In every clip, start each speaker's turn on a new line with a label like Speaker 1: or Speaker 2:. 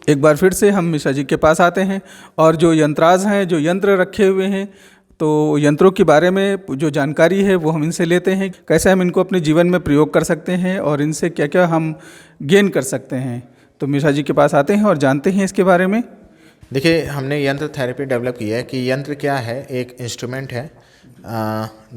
Speaker 1: एक बार फिर से हम मिश्रा जी के पास आते हैं और जो यंत्राज हैं, जो यंत्र रखे हुए हैं, तो यंत्रों के बारे में जो जानकारी है वो हम इनसे लेते हैं, कैसे हम इनको अपने जीवन में प्रयोग कर सकते हैं और इनसे क्या क्या हम गेन कर सकते हैं। तो मिश्रा जी के पास आते हैं और जानते हैं इसके बारे में।
Speaker 2: देखिए, हमने यंत्र थेरेपी डेवलप की है कि यंत्र क्या है, एक इंस्ट्रूमेंट है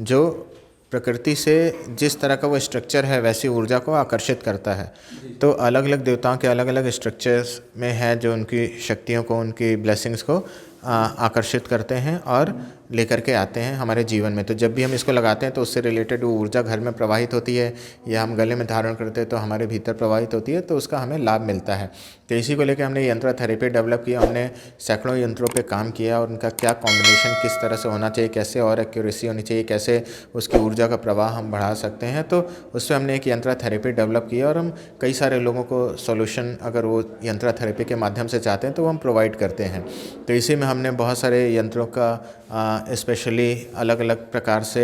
Speaker 2: जो प्रकृति से जिस तरह का वो स्ट्रक्चर है वैसी ऊर्जा को आकर्षित करता है। तो अलग अलग देवताओं के अलग अलग स्ट्रक्चर्स में है जो उनकी शक्तियों को, उनकी ब्लेसिंग्स को आकर्षित करते हैं और लेकर के आते हैं हमारे जीवन में। तो जब भी हम इसको लगाते हैं तो उससे रिलेटेड वो ऊर्जा घर में प्रवाहित होती है, या हम गले में धारण करते हैं तो हमारे भीतर प्रवाहित होती है, तो उसका हमें लाभ मिलता है। तो इसी को लेकर हमने यंत्र थेरेपी डेवलप किया। हमने सैकड़ों यंत्रों पे काम किया और उनका क्या कॉम्बिनेशन किस तरह से होना चाहिए, कैसे और एक्यूरेसी होनी चाहिए, कैसे उसकी ऊर्जा का प्रवाह हम बढ़ा सकते हैं। तो उससे हमने एक यंत्र थेरेपी डेवलप किया और हम कई सारे लोगों को सोल्यूशन, अगर वो यंत्र थेरेपी के माध्यम से चाहते हैं तो वो हम प्रोवाइड करते हैं। तो इसी में हमने बहुत सारे यंत्रों का स्पेशली अलग अलग प्रकार से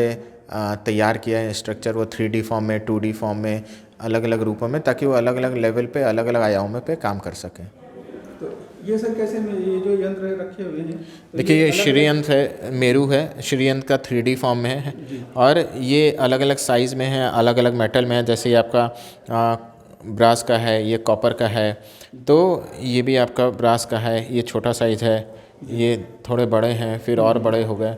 Speaker 2: तैयार किया है स्ट्रक्चर, वो 3D फॉर्म में, 2D फॉर्म में, अलग अलग रूपों में, ताकि वो अलग अलग लेवल पे, अलग अलग आयामों पे काम कर सकें।
Speaker 1: तो ये सर कैसे में ये जो यंत्र रखे हुए हैं, तो
Speaker 2: देखिए, ये श्री यंत्र है, मेरू है, श्री यंत्र का 3D फॉर्म में है और ये अलग अलग साइज़ में है, अलग अलग मेटल में है। जैसे ये आपका ब्रास का है, ये कॉपर का है, तो ये भी आपका ब्रास का है, ये छोटा साइज़ है, ये थोड़े बड़े हैं, फिर और बड़े हो गए।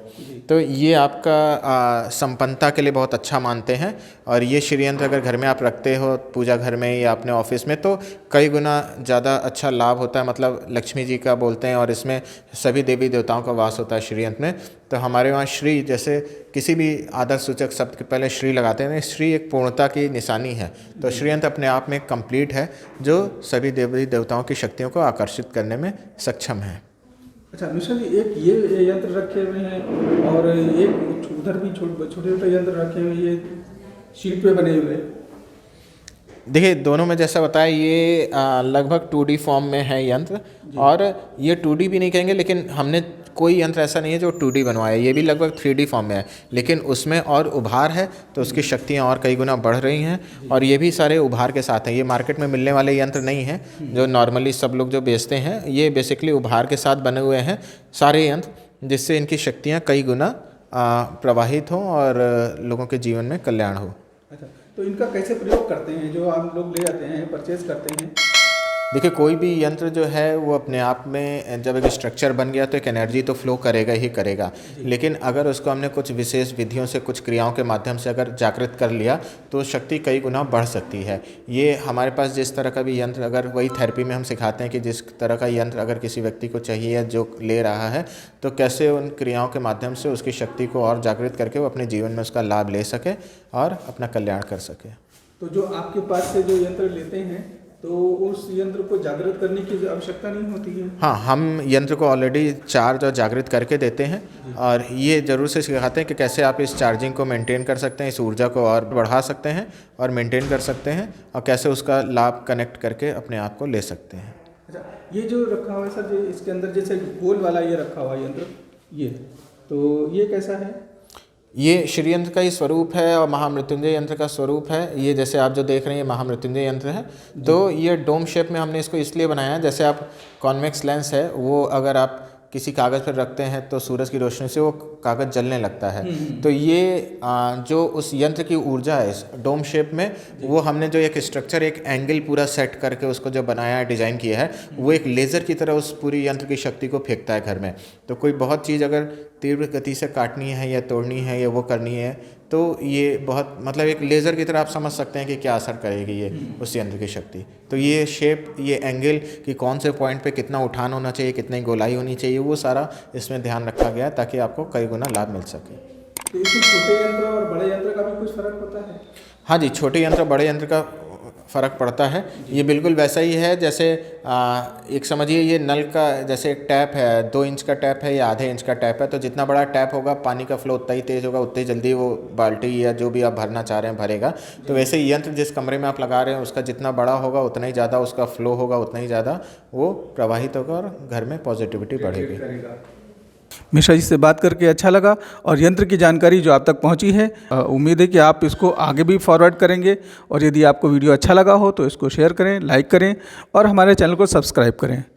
Speaker 2: तो ये आपका संपन्नता के लिए बहुत अच्छा मानते हैं। और ये श्री यंत्र अगर घर में आप रखते हो, पूजा घर में या अपने ऑफिस में, तो कई गुना ज़्यादा अच्छा लाभ होता है। मतलब लक्ष्मी जी का बोलते हैं और इसमें सभी देवी देवताओं का वास होता है श्री यंत्र में। तो हमारे वहाँ श्री, जैसे किसी भी आदर सूचक शब्द के पहले श्री लगाते हैं, श्री एक पूर्णता की निशानी है। तो श्री यंत्र अपने आप में कंप्लीट है, जो सभी देवी देवताओं की शक्तियों को आकर्षित करने में सक्षम है।
Speaker 1: अच्छा मिश्रा जी, एक ये यंत्र रखे हुए हैं और एक उधर भी छोटे छोटे यंत्र रखे हुए, ये शीट पे बने हुए।
Speaker 2: देखिए, दोनों में जैसा बताया, ये लगभग 2D फॉर्म में है यंत्र, और ये 2D भी नहीं कहेंगे, लेकिन हमने कोई यंत्र ऐसा नहीं है जो 2D बनवाया है। ये भी लगभग 3D फॉर्म में है, लेकिन उसमें और उभार है, तो उसकी शक्तियाँ और कई गुना बढ़ रही हैं। और ये भी सारे उभार के साथ हैं। ये मार्केट में मिलने वाले यंत्र नहीं हैं जो नॉर्मली सब लोग जो बेचते हैं। ये बेसिकली उभार के साथ बने हुए हैं सारे यंत्र, जिससे इनकी शक्तियाँ कई गुना प्रवाहित हों और लोगों के जीवन में कल्याण हो।
Speaker 1: अच्छा, तो इनका कैसे प्रयोग करते हैं जो आप लोग ले आते हैं, परचेज करते हैं?
Speaker 2: देखिए, कोई भी यंत्र जो है वो अपने आप में जब एक स्ट्रक्चर बन गया तो एक एनर्जी तो फ्लो करेगा ही करेगा। लेकिन अगर उसको हमने कुछ विशेष विधियों से, कुछ क्रियाओं के माध्यम से अगर जागृत कर लिया तो शक्ति कई गुना बढ़ सकती है। ये हमारे पास जिस तरह का भी यंत्र, अगर वही थेरेपी में हम सिखाते हैं कि जिस तरह का यंत्र अगर किसी व्यक्ति को चाहिए या जो ले रहा है, तो कैसे उन क्रियाओं के माध्यम से उसकी शक्ति को और जागृत करके वो अपने जीवन में उसका लाभ ले सके और अपना कल्याण कर सके।
Speaker 1: तो जो आपके पास से जो यंत्र लेते हैं, तो उस यंत्र को जागृत करने की आवश्यकता नहीं होती है?
Speaker 2: हाँ, हम यंत्र को ऑलरेडी चार्ज और जागृत करके देते हैं, और ये ज़रूर से सिखाते हैं कि कैसे आप इस चार्जिंग को मेंटेन कर सकते हैं, इस ऊर्जा को और बढ़ा सकते हैं और मेंटेन कर सकते हैं, और कैसे उसका लाभ कनेक्ट करके अपने आप को ले सकते हैं।
Speaker 1: अच्छा, ये जो रखा हुआ है सर, जो इसके अंदर जैसे गोल वाला ये रखा हुआ यंत्र, ये तो ये कैसा है?
Speaker 2: ये श्री यंत्र का ही स्वरूप है और महामृत्युंजय यंत्र का स्वरूप है। ये जैसे आप जो देख रहे हैं, ये महामृत्युंजय यंत्र है। तो ये डोम शेप में हमने इसको इसलिए बनाया है, जैसे आप कॉन्वेक्स लेंस है, वो अगर आप किसी कागज़ पर रखते हैं तो सूरज की रोशनी से वो कागज़ जलने लगता है। तो ये जो उस यंत्र की ऊर्जा है इस डोम शेप में, वो हमने जो एक स्ट्रक्चर, एक एंगल पूरा सेट करके उसको जो बनाया है, डिज़ाइन किया है, वो एक लेज़र की तरह उस पूरी यंत्र की शक्ति को फेंकता है घर में। तो कोई बहुत चीज़ अगर तीव्र गति से काटनी है या तोड़नी है या वो करनी है, तो ये बहुत, मतलब एक लेज़र की तरह आप समझ सकते हैं कि क्या असर करेगी ये उस यंत्र की शक्ति। तो ये शेप, ये एंगल कि कौन से पॉइंट पे कितना उठान होना चाहिए, कितनी गोलाई होनी चाहिए, वो सारा इसमें ध्यान रखा गया है, ताकि आपको कई गुना लाभ मिल सके।
Speaker 1: तो इसमें छोटे यंत्र और बड़े यंत्र का भी कुछ फर्क होता है?
Speaker 2: हाँ जी, छोटे यंत्र बड़े यंत्र का फ़र्क पड़ता है। ये बिल्कुल वैसा ही है जैसे एक समझिए, ये नल का जैसे एक टैप है, 2 इंच का टैप है या आधे इंच का टैप है। तो जितना बड़ा टैप होगा, पानी का फ्लो उतना ही तेज़ होगा, उतनी जल्दी वो बाल्टी या जो भी आप भरना चाह रहे हैं भरेगा। तो वैसे ही यंत्र जिस कमरे में आप लगा रहे हैं, उसका जितना बड़ा होगा उतना ही ज़्यादा उसका फ्लो होगा, उतना ही ज़्यादा वो प्रवाहित होगा और घर में पॉजिटिविटी बढ़ेगी।
Speaker 1: मिश्रा जी से बात करके अच्छा लगा, और यंत्र की जानकारी जो आप तक पहुंची है, उम्मीद है कि आप इसको आगे भी फॉरवर्ड करेंगे। और यदि आपको वीडियो अच्छा लगा हो तो इसको शेयर करें, लाइक करें और हमारे चैनल को सब्सक्राइब करें।